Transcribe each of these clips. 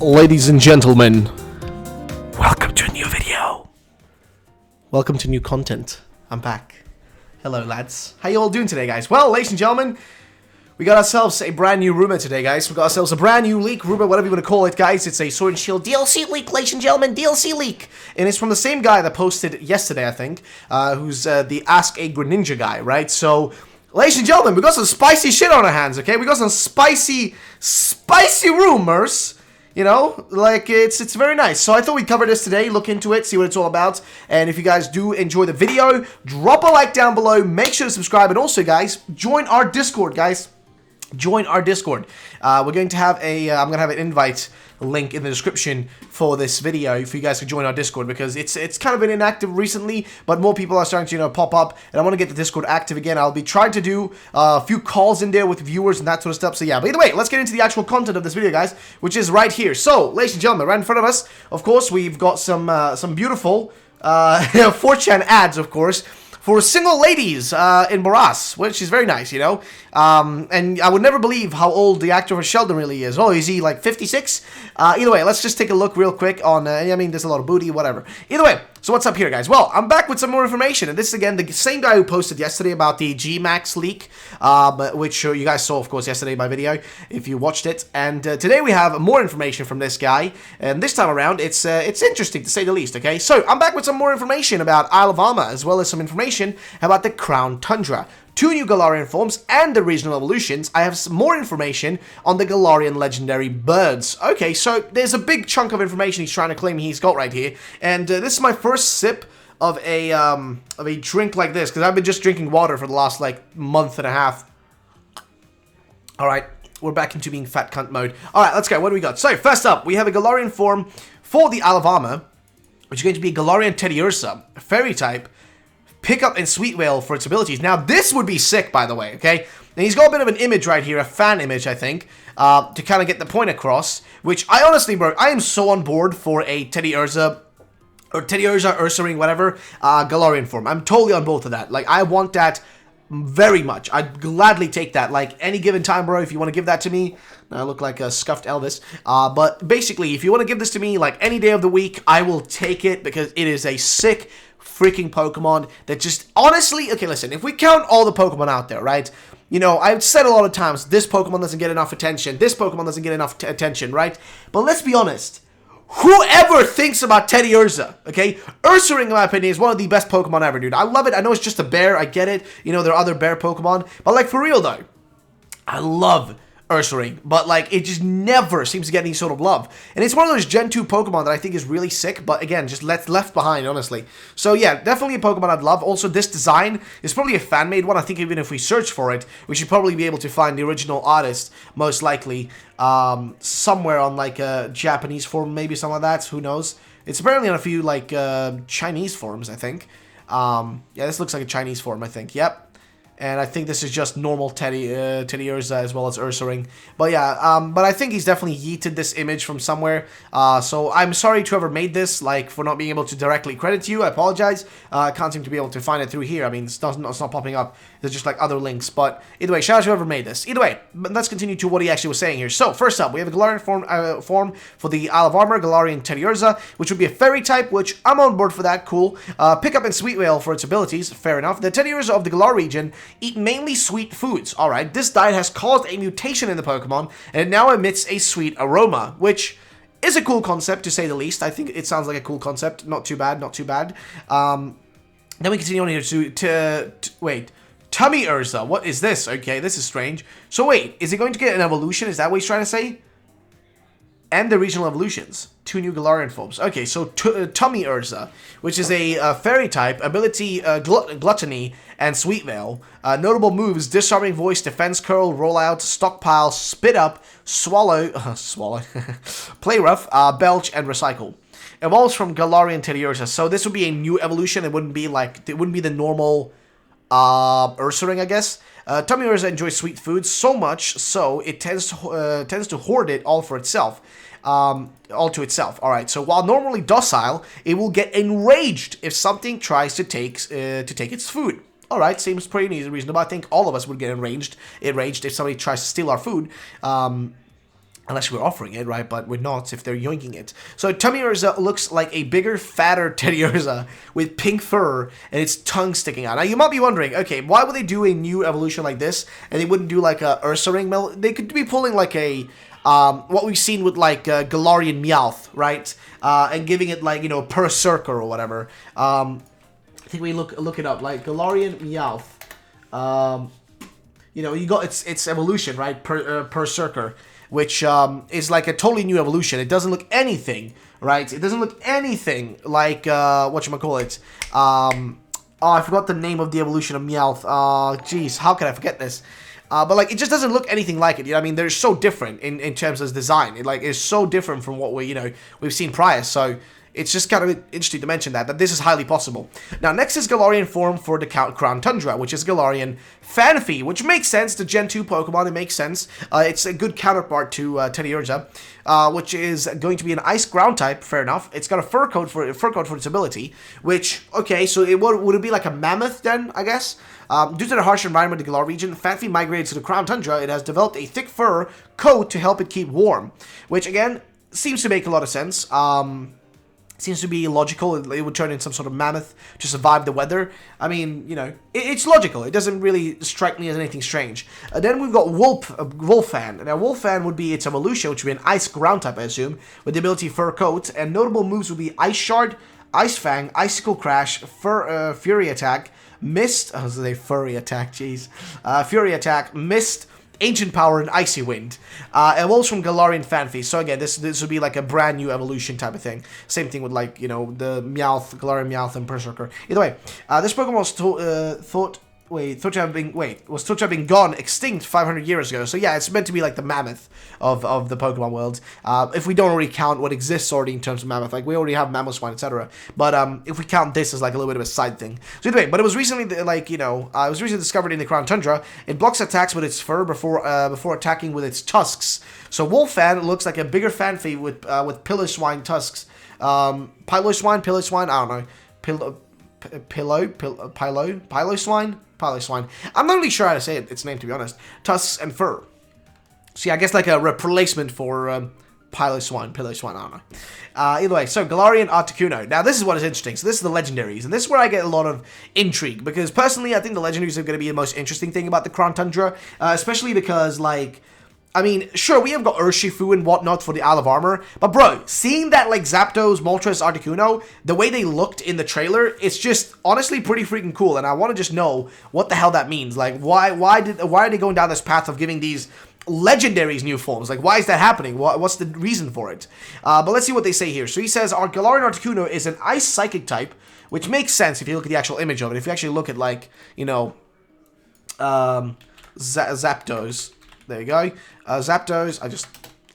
Ladies and gentlemen, welcome to a new video. Welcome to new content. I'm back. Hello, lads. How you all doing today, guys? Well, ladies and gentlemen, we got ourselves a brand new rumor today, guys. We got ourselves a brand new leak, rumor, whatever you want to call it, guys. It's a Sword and Shield DLC leak, ladies and gentlemen, DLC leak. And it's from the same guy that posted yesterday, I think, who's the Ask a Greninja guy, right? So, ladies and gentlemen, we got some spicy shit on our hands, okay? We got some spicy rumors. You know, like, it's very nice. So I thought we'd cover this today, look into it, see what it's all about. And if you guys do enjoy the video, drop a like down below, make sure to subscribe. And also, guys, join our Discord, guys. Join our Discord. We're going to have I'm going to have an invite link in the description for this video for you guys to join our Discord, because it's kind of been inactive recently, but more people are starting to, you know, pop up, and I want to get the Discord active again. I'll be trying to do a few calls in there with viewers and that sort of stuff. So yeah, but either way, let's get into the actual content of this video, guys, which is right here. So, ladies and gentlemen, right in front of us, of course, we've got some beautiful 4chan ads, of course, for single ladies in Barras, which is very nice, you know. And I would never believe how old the actor for Sheldon really is. Oh, is he like 56? Either way, let's just take a look real quick on, I mean, there's a lot of booty, whatever. Either way, so what's up here, guys? Well, I'm back with some more information, and this is, again, the same guy who posted yesterday about the G-Max leak, which you guys saw, of course, yesterday in my video, if you watched it. And today we have more information from this guy, and this time around, it's interesting, to say the least, okay? So, I'm back with some more information about Isle of Armor, as well as some information about the Crown Tundra. 2 new Galarian forms and the regional evolutions. I have some more information on the Galarian legendary birds. Okay, so there's a big chunk of information he's trying to claim he's got right here, and this is my first sip of a drink like this, because I've been just drinking water for the last like month and a half. All right, we're back into being fat cunt mode. All right, let's go. What do we got? So first up, we have a Galarian form for the Isle of Armor, which is going to be Galarian Teddiursa, a fairy type. Pick up and Sweet Whale for its abilities. Now, this would be sick, by the way, okay? And he's got a bit of an image right here, a fan image, I think, to kind of get the point across, which I honestly, bro, I am so on board for a Teddiursa, or Teddiursa, Ursaring, whatever, Galarian form. I'm totally on both of that. Like, I want that very much. I'd gladly take that. Like, any given time, bro, if you want to give that to me. I look like a scuffed Elvis. But basically, if you want to give this to me, like, any day of the week, I will take it, because it is a sick freaking Pokemon that just, honestly, okay, listen, if we count all the Pokemon out there, right, you know, I've said a lot of times, this Pokemon doesn't get enough attention, this Pokemon doesn't get enough attention, right, but let's be honest, whoever thinks about Teddiursa, okay, Ursaring, in my opinion, is one of the best Pokemon ever, dude. I love it. I know it's just a bear, I get it, you know, there are other bear Pokemon, but, like, for real, though, I love Ursaring, but like it just never seems to get any sort of love, and it's one of those Gen 2 Pokemon that I think is really sick, but again, just left behind, honestly. So yeah, definitely a Pokemon I'd love. Also, this design is probably a fan-made one. I think even if we search for it, we should probably be able to find the original artist, most likely, somewhere on like a Japanese forum, maybe some of that, who knows. It's apparently on a few like Chinese forums, I think. Yeah, this looks like a Chinese forum, I think. Yep. And I think this is just normal Teddiursa as well as Ursaring. But yeah, but I think he's definitely yeeted this image from somewhere. So I'm sorry to whoever made this, like, for not being able to directly credit you. I apologize. I can't seem to be able to find it through here. I mean, it's not popping up. There's just, like, other links. But either way, shout out to whoever made this. Either way, let's continue to what he actually was saying here. So, first up, we have a Galarian form for the Isle of Armor, Galarian Teddiursa, which would be a fairy type, which I'm on board for that. Cool. Pick up and Sweet Whale for its abilities. Fair enough. The Teddiursa of the Galar region eat mainly sweet foods. Alright, this diet has caused a mutation in the Pokemon, and it now emits a sweet aroma, which is a cool concept, to say the least. I think it sounds like a cool concept. Not too bad, not too bad. Then we continue on here to wait. Tummy Ursa, what is this? Okay, this is strange. So wait, is it going to get an evolution? Is that what he's trying to say? And the regional evolutions. 2 new Galarian forms. Okay, so Tummy Ursa, which is a fairy type, ability Gluttony and Sweet Veil. Notable moves: Disarming Voice, Defense Curl, Rollout, Stockpile, Spit Up, Swallow, Play Rough, Belch, and Recycle. Evolves from Galarian Teddiursa. So this would be a new evolution. It wouldn't be the normal Ursaring, I guess. Tummy Ursa enjoys sweet foods so much so it tends to hoard it all for itself. All to itself. Alright, so while normally docile, it will get enraged if something tries to take its food. Alright, seems pretty reasonable. I think all of us would get enraged if somebody tries to steal our food. Unless we're offering it, right? But we're not if they're yoinking it. So Teddiursa looks like a bigger, fatter Teddiursa with pink fur and its tongue sticking out. Now you might be wondering, okay, why would they do a new evolution like this and they wouldn't do like a Ursa ring? They could be pulling like a what we've seen with like Galarian Meowth, right? And giving it like, you know, Berserker or whatever. I think we look it up, like Galarian Meowth. You know, you got its evolution, right? Berserker. Which is like a totally new evolution. It doesn't look anything, right? It doesn't look anything like, whatchamacallit. Oh, I forgot the name of the evolution of Meowth. Jeez, how can I forget this? But like, it just doesn't look anything like it. You know what I mean? They're so different in terms of design. It like is so different from what we've seen prior. So it's just kind of interesting to mention that this is highly possible. Now, next is Galarian form for the Crown Tundra, which is Galarian Fanfi, which makes sense to Gen 2 Pokemon. It makes sense. It's a good counterpart to Teddiursa, which is going to be an Ice Ground type. Fair enough. It's got a fur coat for its ability. Which, okay, so would it be like a mammoth then? I guess. Due to the harsh environment of the Galar region, Fanfi migrated to the Crown Tundra. It has developed a thick fur coat to help it keep warm, which again seems to make a lot of sense. Seems to be logical. It would turn into some sort of mammoth to survive the weather. I mean, you know, it's logical. It doesn't really strike me as anything strange. Then we've got Wolfan. Now, Wolfan would be its evolution, which would be an Ice Ground type, I assume, with the ability Fur Coat. And notable moves would be Ice Shard, Ice Fang, Icicle Crash, Fury Attack, Mist. I was going to say Furry Attack, jeez. Fury Attack, Mist, Ancient Power, and Icy Wind. Evolves from Galarian Fanfi. So again, this would be like a brand new evolution type of thing. Same thing with like, you know, the Meowth, Galarian Meowth, and Berserker. Either way, this Pokemon was thought to have been gone extinct 500 years ago. So yeah, it's meant to be like the mammoth of the Pokemon world. If we don't already count what exists already in terms of mammoth, like we already have Mamoswine, etc. But if we count this as like a little bit of a side thing. So anyway, but it was recently like, you know, it was recently discovered in the Crown Tundra. It blocks attacks with its fur before attacking with its tusks. So Wolfan looks like a bigger Fanfi with Piloswine tusks. Piloswine, I don't know. Piloswine. I'm not really sure how to say its name, to be honest. Tusks and fur. So yeah, I guess like a replacement for Piloswine, I don't know. Either way, so Galarian Articuno. Now this is what is interesting. So this is the Legendaries, and this is where I get a lot of intrigue, because personally I think the Legendaries are going to be the most interesting thing about the Crown Tundra, especially because like, I mean, sure, we have got Urshifu and whatnot for the Isle of Armor, but bro, seeing that like Zapdos, Moltres, Articuno, the way they looked in the trailer, it's just honestly pretty freaking cool, and I want to just know what the hell that means. Like, why are they going down this path of giving these Legendaries new forms? Like, why is that happening? What's the reason for it? But let's see what they say here. So he says, our Galarian Articuno is an Ice Psychic type, which makes sense if you look at the actual image of it. If you actually look at, like, you know, Zapdos. There you go. Zapdos, I just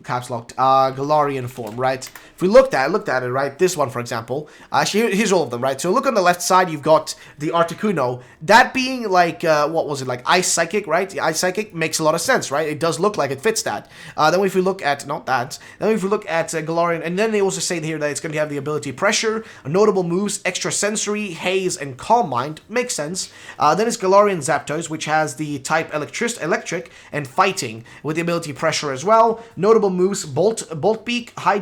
caps locked. Galarian form, right? If we looked at it, right? This one, for example. Actually, here's all of them, right? So look on the left side, you've got the Articuno. That being like, what was it? Like Ice Psychic, right? The Ice Psychic makes a lot of sense, right? It does look like it fits that. Then if we look at, not that. Then if we look at Galarian, and then they also say here that it's going to have the ability Pressure, notable moves, Extra Sensory, Haze, and Calm Mind. Makes sense. Then it's Galarian Zapdos, which has the type Electric, and Fighting, with the ability Pressure as well. Notable moves, Bolt Beak, High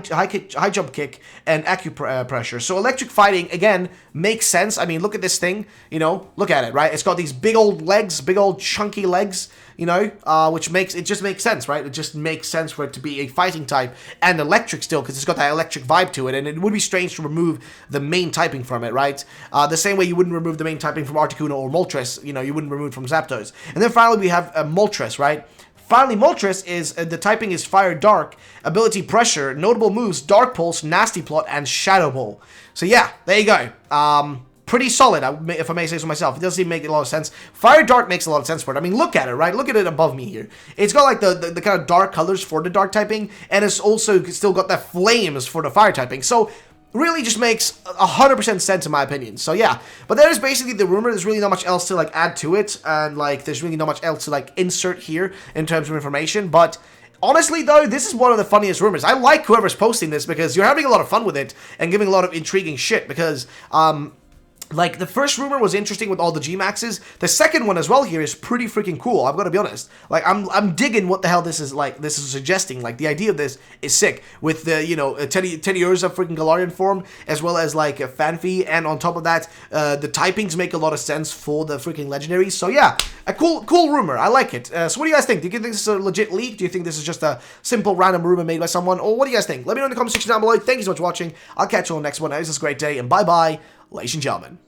Jump Kick, and Acupressure. So Electric Fighting, again, makes sense. I mean, look at this thing, you know, look at it, right? It's got these big old legs, big old chunky legs, you know, which makes, it just makes sense, right? It just makes sense for it to be a fighting type and electric still, because it's got that electric vibe to it, and it would be strange to remove the main typing from it, right? The same way you wouldn't remove the main typing from Articuno or Moltres, you know, you wouldn't remove it from Zapdos. And then finally we have Moltres, right? Finally, Moltres is, the typing is Fire Dark, ability Pressure, notable moves, Dark Pulse, Nasty Plot, and Shadow Ball. So yeah, there you go. Pretty solid, if I may say so myself. It doesn't even make a lot of sense. Fire Dark makes a lot of sense for it. I mean, look at it, right? Look at it above me here. It's got like the kind of dark colors for the dark typing, and it's also still got that flames for the fire typing. So really just makes 100% sense in my opinion. So yeah, but that is basically the rumor. There's really not much else to like add to it, and like there's really not much else to like insert here in terms of information. But honestly though, this is one of the funniest rumors. I like whoever's posting this, because you're having a lot of fun with it and giving a lot of intriguing shit, because Like, the first rumor was interesting with all the G-Maxes. The second one as well here is pretty freaking cool, I've got to be honest. Like, I'm digging what the hell this is, like, this is suggesting. Like, the idea of this is sick. With the, you know, Teddiursa freaking Galarian form, as well as, like, a Fanfi, and on top of that, the typings make a lot of sense for the freaking Legendaries. So, yeah, a cool rumor. I like it. So, what do you guys think? Do you think this is a legit leak? Do you think this is just a simple random rumor made by someone? Or what do you guys think? Let me know in the comment section down below. Thank you so much for watching. I'll catch you on the next one. This is a great day, and bye-bye, ladies and gentlemen.